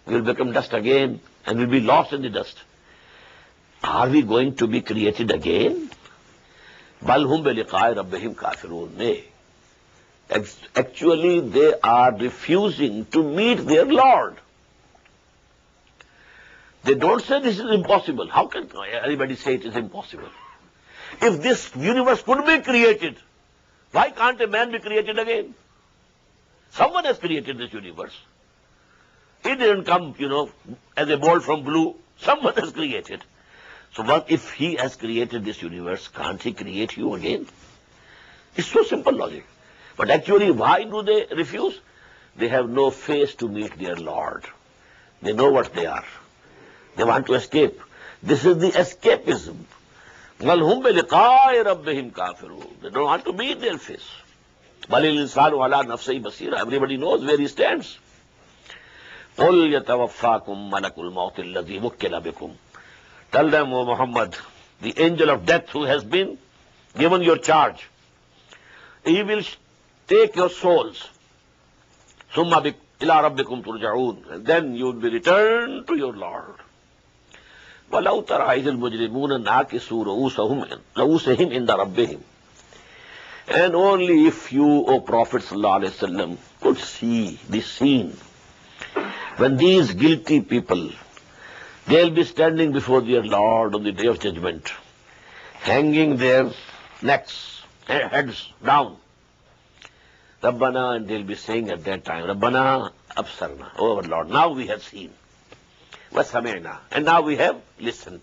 we will become dust again, and we will be lost in the dust. Are we going to be created again? بَلْ هُمْ بِلِقَاءِ رَبِّهِمْ كَافِرُونَ. Nay. Actually, they are refusing to meet their Lord. They don't say this is impossible. How can anybody say it is impossible? If this universe could be created, why can't a man be created again? Someone has created this universe. It didn't come, as a bolt from blue. Someone has created. So what if he has created this universe, can't he create you again? It's so simple logic. But actually, why do they refuse? They have no face to meet their Lord. They know what they are. They want to escape. This is the escapism. وَالْهُمْ بِلِقَاءِ رَبِّهِمْ كَافِرُونَ. They don't want to meet their face. Balil insanu ala nafsihi basira. Everybody knows where he stands. قُلْ يَتَوَفَّاكُمْ مَلَكُ الْمَوْتِ الَّذِي وُكِّلَ بِكُمْ. Tell them, O Muhammad, the angel of death who has been given your charge, he will take your souls. ثُمَّ إِلَىٰ رَبِّكُمْ تُرْجَعُونَ. And then you will be returned to your Lord. وَلَوْ تَرَى إِذِ الْمُجْرِمُونَ نَاكِسُوا رُءُوسَهِمْ عِنْدَ رَبِّهِمْ. And only if you, O Prophet ﷺ, could see this scene, when these guilty people, they'll be standing before their Lord on the Day of Judgment, hanging their necks, heads down. Rabbana, and they'll be saying at that time, Rabbana absarna, O our Lord, now we have seen. Wasami'na, and now we have listened.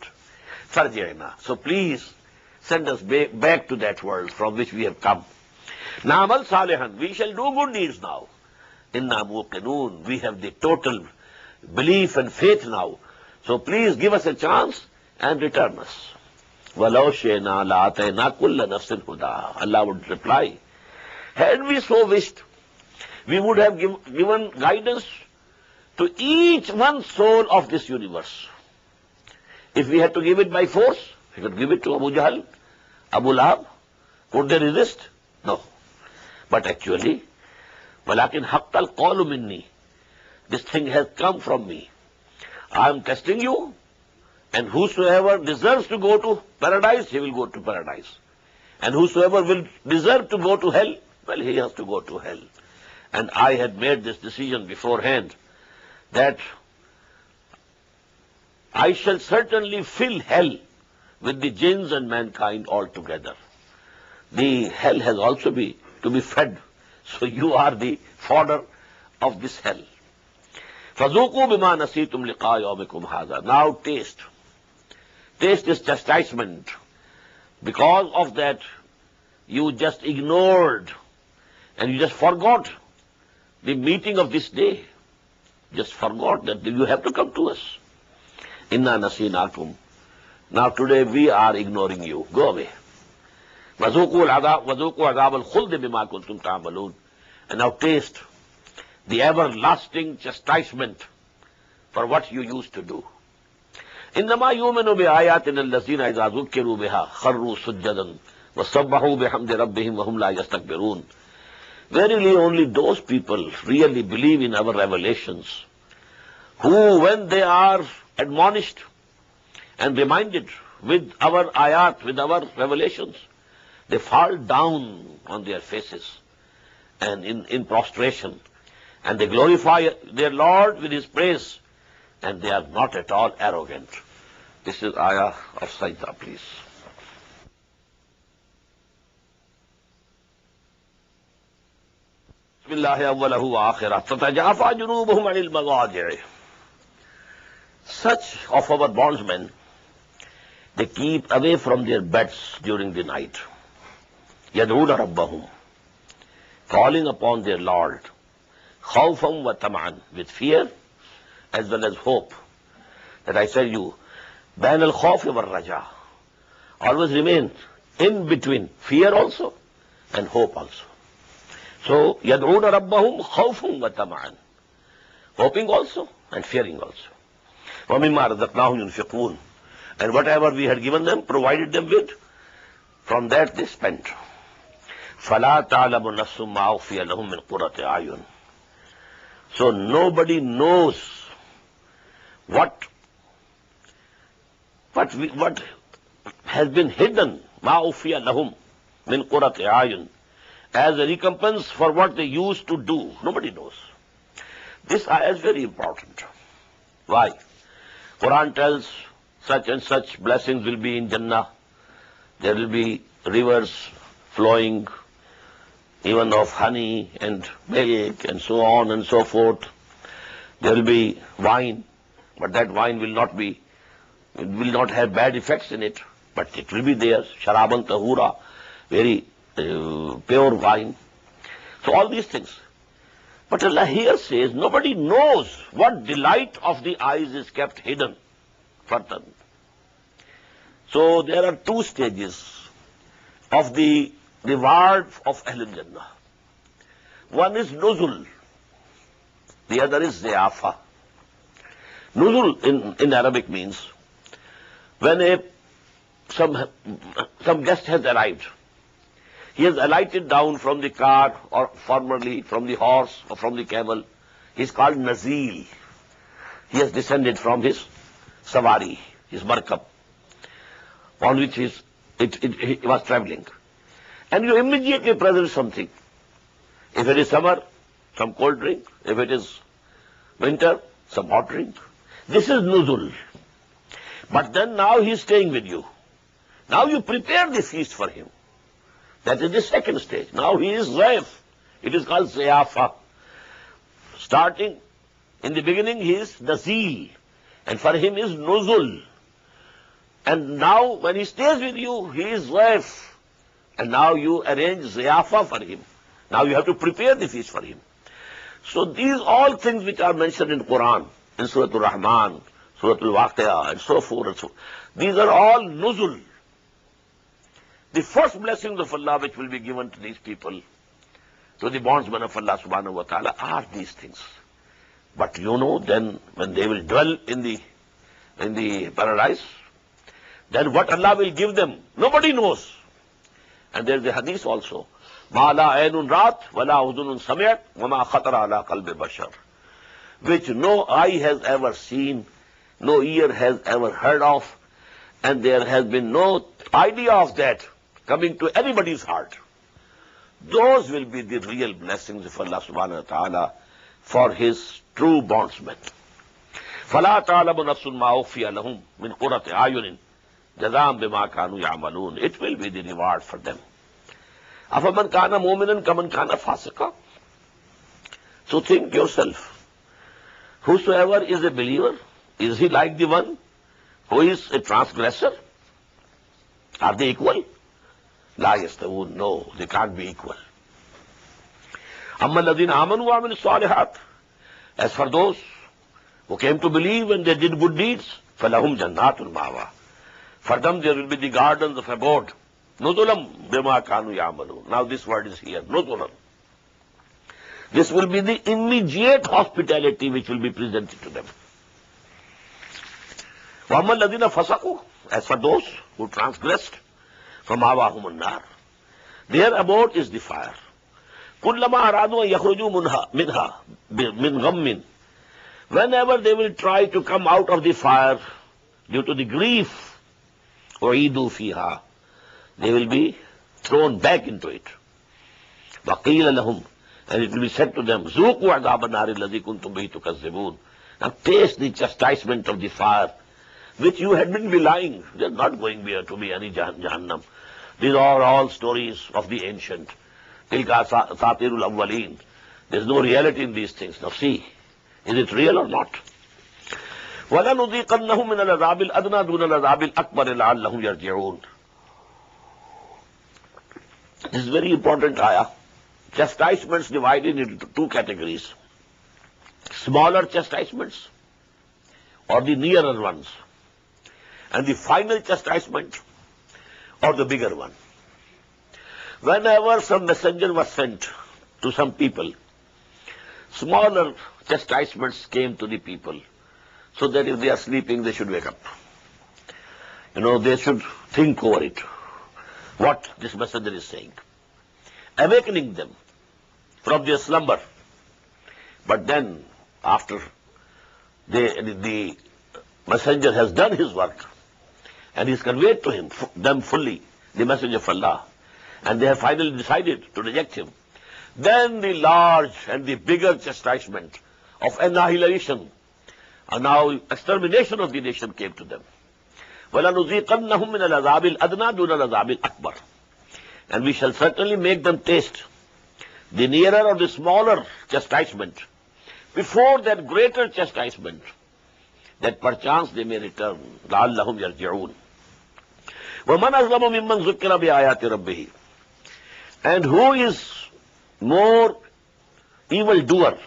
Farji'na, so please send us back to that world from which we have come. Na'amal salihan, we shall do good deeds now. Inna muqinun, we have the total belief and faith now. So please give us a chance and return us. Walau shayna la'atayna kulla nafsin huda. Allah would reply, had we so wished, we would have given guidance to each one soul of this universe. If we had to give it by force, we could give it to Abu Jahl, Abu Lahab. Could they resist? No. But actually, وَلَكِنْ حَقَّ الْقَوْلُ مِنِّي. This thing has come from me. I am testing you, and whosoever deserves to go to paradise, he will go to paradise. And whosoever will deserve to go to hell, well, he has to go to hell. And I had made this decision beforehand that I shall certainly fill hell with the jinns and mankind altogether. The hell has also to be fed. So you are the fodder of this hell. فَذُوقُوا بِمَا نَسِيتُمْ لِقَاءَ يَوْمِكُمْ هَذَا. Now taste. Taste this chastisement. Because of that, you just ignored and you just forgot the meeting of this day. Just forgot that you have to come to us. Inna nasinakum. Now today we are ignoring you. Go away. وَذُوقُوا عَذَابَ الْخُلْدِ بِمَا كُنْتُمْ تَعْمَلُونَ. And now taste the everlasting chastisement for what you used to do. إِنَّمَا يُؤْمِنُ بِآيَاتِنَا الَّذِينَ إِذَا ذُكِّرُوا بِهَا خَرُّوا سُجَّدًا وَسَبَّحُوا بِحَمْدِ رَبِّهِمْ وَهُمْ لَا يَسْتَكْبِرُونَ. Verily only those people really believe in our revelations, who when they are admonished and reminded with our ayat, with our revelations, they fall down on their faces and in prostration, and they glorify their Lord with His praise, and they are not at all arrogant. This is ayah of Sajda, please. Bismillahi awwalahu wa akhirah. Tatajafa junubuhum anil magaji'. Such of our bondsmen, they keep away from their beds during the night. Yad'una rabbahum, calling upon their Lord, khawfan wa tam'an, with fear as well as hope. That I tell you, bain al-khawf wa raja, always remain in between fear also and hope also. So, yad'una rabbahum khawfan wa tam'an, hoping also and fearing also. Wa mimma razaqnahum yunfiqun, and whatever we had given them, provided them with, from that they spent. فَلَا تَعْلَمُ نَفْسٌ مَا أُخْفِيَ لَهُم مِّن قُرَّةِ أَعْيُنٍ. So nobody knows what has been hidden, مَا أُخْفِيَ لَهُم مِّن قُرَّةِ أَعْيُنٍ, as a recompense for what they used to do. Nobody knows. This ayah is very important. Why? Quran tells such and such blessings will be in Jannah. There will be rivers flowing, even of honey and milk and so on and so forth. There will be wine, but that wine will not have bad effects in it, but it will be there. Sharaban tahura, very pure wine. So all these things. But Allah here says nobody knows what delight of the eyes is kept hidden further. So there are two stages of the reward of Ahlul Jannah. One is nuzul, the other is ziyafa. Nuzul in Arabic means when some guest has arrived. He has alighted down from the car or formerly from the horse or from the camel. He is called nazil. He has descended from his sawari, his markab, on which he was traveling. And you immediately present something. If it is summer, some cold drink. If it is winter, some hot drink. This is nuzul. But then now he is staying with you. Now you prepare the feast for him. That is the second stage. Now he is zaif. It is called ziyafa. Starting in the beginning, he is nazil. And for him is nuzul. And now when he stays with you, he is zaif. And now you arrange ziyafa for him. Now you have to prepare the feast for him. So these all things which are mentioned in Quran, in Surah Al-Rahman, Surah Al-Waqi'ah, and so forth and so forth, these are all nuzul. The first blessings of Allah which will be given to these people, to the bondsmen of Allah subhanahu wa ta'ala, are these things. But you know, then when they will dwell in the paradise, then what Allah will give them, nobody knows. And there is a hadith also, مَا لَا عَيْنٌ رَاتْ وَلَا أُذُنٌ سَمِعَتْ وَمَا خَطَرَ عَلَىٰ قَلْبِ بَشَرٍ, which no eye has ever seen, no ear has ever heard of, and there has been no idea of that coming to anybody's heart. Those will be the real blessings of Allah subhanahu wa ta'ala for his true bondsmen. فَلَا تَعْلَمُ نَفْسٌ مَا أُخْفِيَ لَهُمْ مِنْ قُرَّةِ أَعْيُنٍ جَزَاءً بِمَا كَانُوا يَعْمَلُونَ. It will be the reward for them. أَفَمَنْ كَانَ مُؤْمِنًا كَمَنْ كَانَ فَاسِقًا. So think yourself, whosoever is a believer, is he like the one who is a transgressor? Are they equal? La yastawun, no, they can't be equal. Amma alladhina amanu wa amilus salihat. As for those who came to believe and they did good deeds, falahum jannatul ma'wa. For them there will be the gardens of abode. Nuzulam bima kanu ya'malun. Now this word is here, nuzulam. This will be the immediate hospitality which will be presented to them. Wa amma alladhina fasaqu. As for those who transgressed, فَمَأْوَاهُمُ النَّارُ. Their abode is the fire. كُلَّمَا أَرَادُوا أَن يَخْرُجُوا مِنْهَا مِنْ غَمٍّ. Whenever they will try to come out of the fire due to the grief, أُعِيدُوا فِيهَا, they will be thrown back into it. وَقِيلَ لَهُمْ, and it will be said to them, ذُوقُوا عَذَابَ النَّارِ الَّذِي كُنْتُمْ بِهِ تُكَذِّبُونَ. Now taste the chastisement of the fire which you had been belying. They are not going there to be any Jahannam. These are all stories of the ancient. Tilka Satirul Awwaleen. There is no reality in these things. Now see, is it real or not? وَلَنُذِيقَنَّهُمْ مِنَ الْعَذَابِ الْأَدْنَىٰ دُونَ الْعَذَابِ الْأَكْبَرِ لَعَلَّهُمْ يَرْجِعُونَ. This is very important ayah. Chastisements divided into two categories. Smaller chastisements or the nearer ones. And the final chastisement or the bigger one. Whenever some messenger was sent to some people, smaller chastisements came to the people, so that if they are sleeping, they should wake up. They should think over it, what this messenger is saying, awakening them from their slumber. But then, after the messenger has done his work, and he's conveyed to them fully the message of Allah, and they have finally decided to reject him, then the large and the bigger chastisement of annihilation, and now extermination of the nation came to them. وَلَنُذِيقَنَّهُمْ مِنَ الْعَذَابِ الْأَدْنَىٰ دُونَ الْعَذَابِ الْأَكْبَرِ. And we shall certainly make them taste the nearer or the smaller chastisement before that greater chastisement, that perchance they may return. لَعَلَّهُمْ يَرْجِعُونَ. وَمَنْ أَظْلَمُ مِمَّنْ ذُكِّرَ بِآيَاتِ رَبِّهِ. And who is more evildoer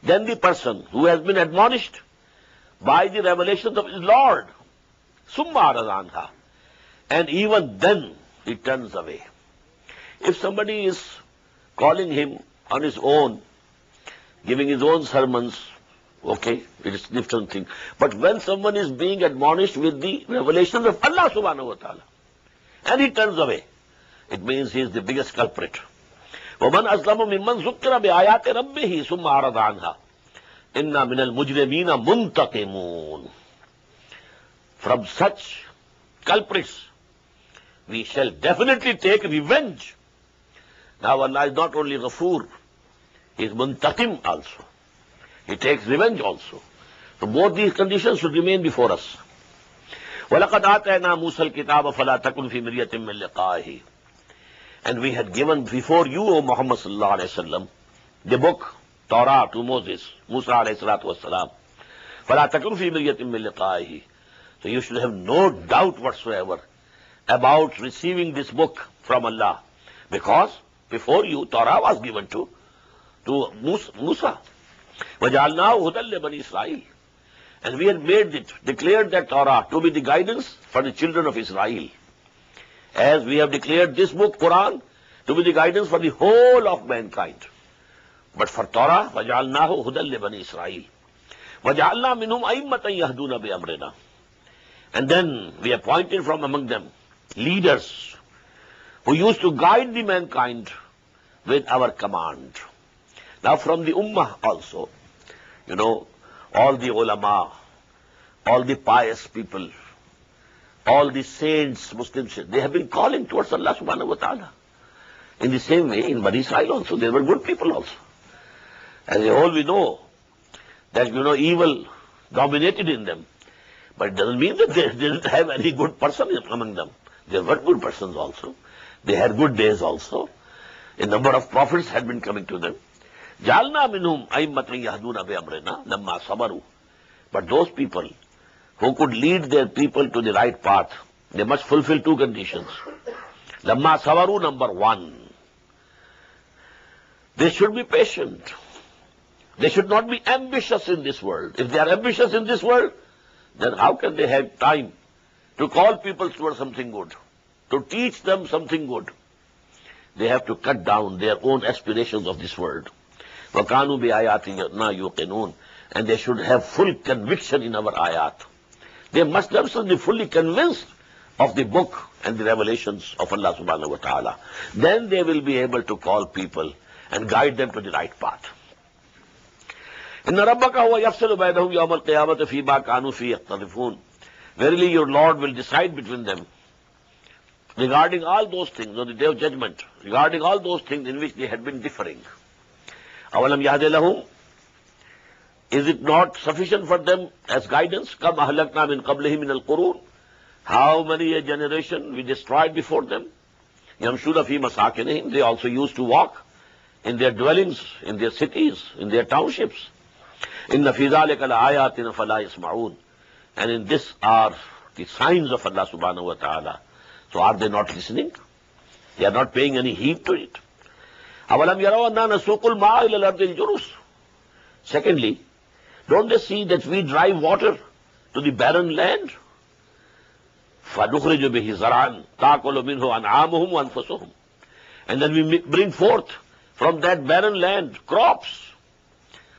than the person who has been admonished by the revelations of his Lord? ثُمَّ أَعْرَضَ عَنْهَا. And even then he turns away. If somebody is calling him on his own, giving his own sermons, okay, it is a different thing. But when someone is being admonished with the revelations of Allah subhanahu wa ta'ala, and he turns away, it means he is the biggest culprit. وَمَنْ أَظْلَمُ مِمَّنْ ذُكِّرَ بِآيَاتِ رَبِّهِ ثُمَّ أَعْرَضَ عَنْهَا إِنَّا مِنَ الْمُجْرِمِينَ مُنْتَقِمُونَ. From such culprits, we shall definitely take revenge. Now Allah is not only Ghafoor, He is Muntaqim also. He takes revenge also. So both these conditions should remain before us. وَلَقَدْ آتَيْنَا مُوسَى الْكِتَابَ فَلَا تَكُنْ فِي مِرْيَةٍ مِّن لِقَائِهِ. And we had given before you, O Muhammad sallallahu alayhi wa sallam, the book, Torah, to Moses, Musa alayhi salatu wa salam. فَلَا تَكُنْ فِي مِرْيَةٍ مِّن لِقَائِهِ. So you should have no doubt whatsoever about receiving this book from Allah. Because before you, Torah was given to Musa. وَجَعَلْنَاهُ هُدًى لِبَنِي إِسْرَائِيلَ. And we had made it, declared that Torah to be the guidance for the children of Israel. As we have declared this book, Quran, to be the guidance for the whole of mankind. But for Torah, وَجَعَلْنَاهُ هُدًى لِبَنِي إِسْرَائِيلَ وَجَعَلْنَا مِنْهُمْ أَئِمَّةً يَهْدُونَ بِأَمْرِنَا. And then we appointed from among them leaders who used to guide the mankind with our command. Now from the Ummah also, all the ulama, all the pious people, all the saints, Muslims, they have been calling towards Allah subhanahu wa ta'ala. In the same way, in Bani Israel also, they were good people also. As a whole, we know that, evil dominated in them. But it doesn't mean that they didn't have any good person among them. There were good persons also. They had good days also. A number of prophets had been coming to them. جَعَلْنَا مِنْهُمْ أَئِمَّةً يَهْدُونَ بِأَمْرِنَا لَمَّا صَبَرُوا. But those people who could lead their people to the right path, they must fulfill two conditions. لَمَّا صَبَرُوا, number one, they should be patient. They should not be ambitious in this world. If they are ambitious in this world, then how can they have time to call people towards something good, to teach them something good? They have to cut down their own aspirations of this world. وَكَانُوا بِآيَاتِنَا يُوقِنُونَ. And they should have full conviction in our ayat. They must themselves be fully convinced of the book and the revelations of Allah subhanahu wa ta'ala. Then they will be able to call people and guide them to the right path. إِنَّ رَبَّكَ هُوَ يَفْصِلُ بَيْنَهُمْ يَوْمَ الْقِيَامَةِ فِيمَا كَانُوا فِيهِ يَخْتَلِفُونَ. Verily your Lord will decide between them regarding all those things, on the day of judgment, regarding all those things in which they had been differing. أَوَلَمْ يَهْدِ لَهُمْ. Is it not sufficient for them as guidance? كَمْ أَهْلَكْنَا مِنْ قَبْلِهِمْ مِنَ الْقُرُونِ. How many a generation we destroyed before them? يَمْشُونَ فِي مَسَاكِنِهِمْ. They also used to walk in their dwellings, in their cities, in their townships. إِنَّ فِي ذَلِكَ لَآيَاتٍ فَلَا يَسْمَعُونَ. And in this are the signs of Allah subhanahu wa ta'ala. So are they not listening? They are not paying any heed to it. أَوَلَمْ يَرَوْا أَنَّا نَسُوقُ الْمَاءَ إِلَى الْأَرْضِ الْجُرُزِ. Secondly, don't they see that we drive water to the barren land? فَنُخْرِجُ بِهِ زَرْعًا تَأْكُلُ مِنْهُ أَنْعَامُهُمْ وَأَنْفُسُهُمْ. And then we bring forth from that barren land crops,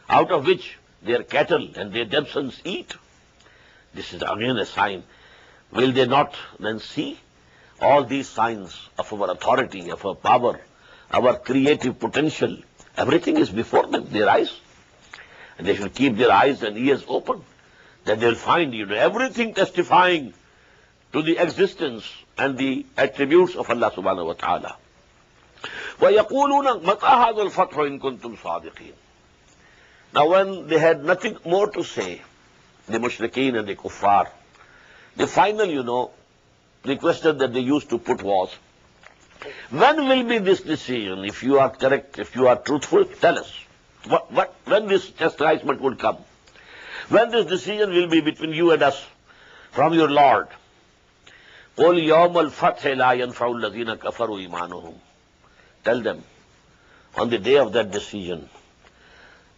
out of which their cattle and their themselves eat. This is again a sign. Will they not then see all these signs of our authority, of our power, our creative potential? Everything is before them, their eyes. And they should keep their eyes and ears open. Then they will find, everything testifying to the existence and the attributes of Allah subhanahu wa ta'ala. وَيَقُولُونَ مَتَى هَذَا الْفَتْحُ إِن كُنتُمْ صَادِقِينَ. Now when they had nothing more to say, the mushrikeen and the kuffar, the final, the question that they used to put was, when will be this decision? If you are correct, if you are truthful, tell us. When this chastisement would come? When this decision will be between you and us from your Lord? قُلْ يَوْمَ الْفَتْحِ لَا يَنْفَعُ الَّذِينَ كَفَرُوا إِيمَانُهُمْ. Tell them, on the day of that decision,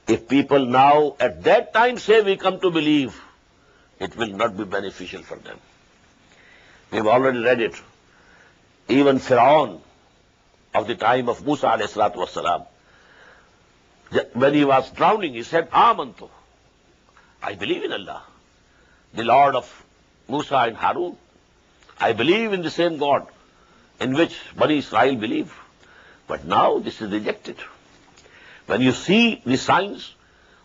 if people now at that time say we come to believe, it will not be beneficial for them. We've already read it. Even Fir'aun of the time of Musa alayhi salatu wasalam, When he was drowning, he said, Amantu, I believe in Allah, the Lord of Musa and Harun. I believe in the same God in which Bani Israel believe. But now this is rejected. When you see the signs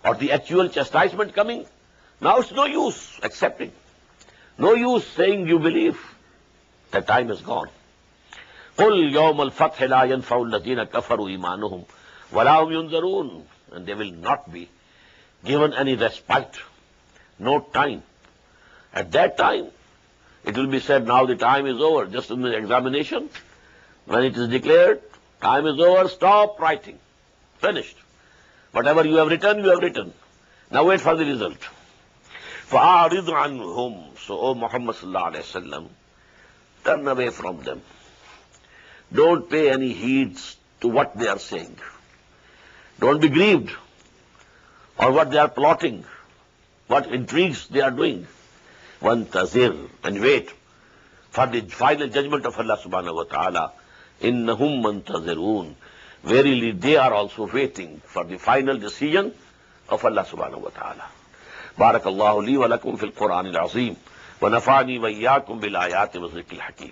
or the actual chastisement coming, now it's no use accepting. No use saying you believe. The time is gone. قُلْ يَوْمَ الْفَتْحِ لَا يَنْفَعُ الَّذِينَ كَفَرُوا إِيمَانُهُمْ وَلَا هُمْ يُنْذَرُونَ. And they will not be given any respite, no time. At that time, it will be said, now the time is over. Just in the examination, when it is declared, time is over, stop writing. Finished. Whatever you have written, you have written. Now wait for the result. فَأَعْرِضْ عَنْهُمْ. So, O Muhammad sallallahu alayhi wa sallam, turn away from them. Don't pay any heed to what they are saying. Don't be grieved or what they are plotting, what intrigues they are doing. وَانْتَظِرْ, and wait for the final judgment of Allah subhanahu wa ta'ala. إِنَّهُمْ مَنْتَظِرُونَ. Verily they are also waiting for the final decision of Allah subhanahu wa ta'ala. بارك الله لي ولكم في القرآن العظيم ونفعني وإياكم بالآيات والذكر الحكيم.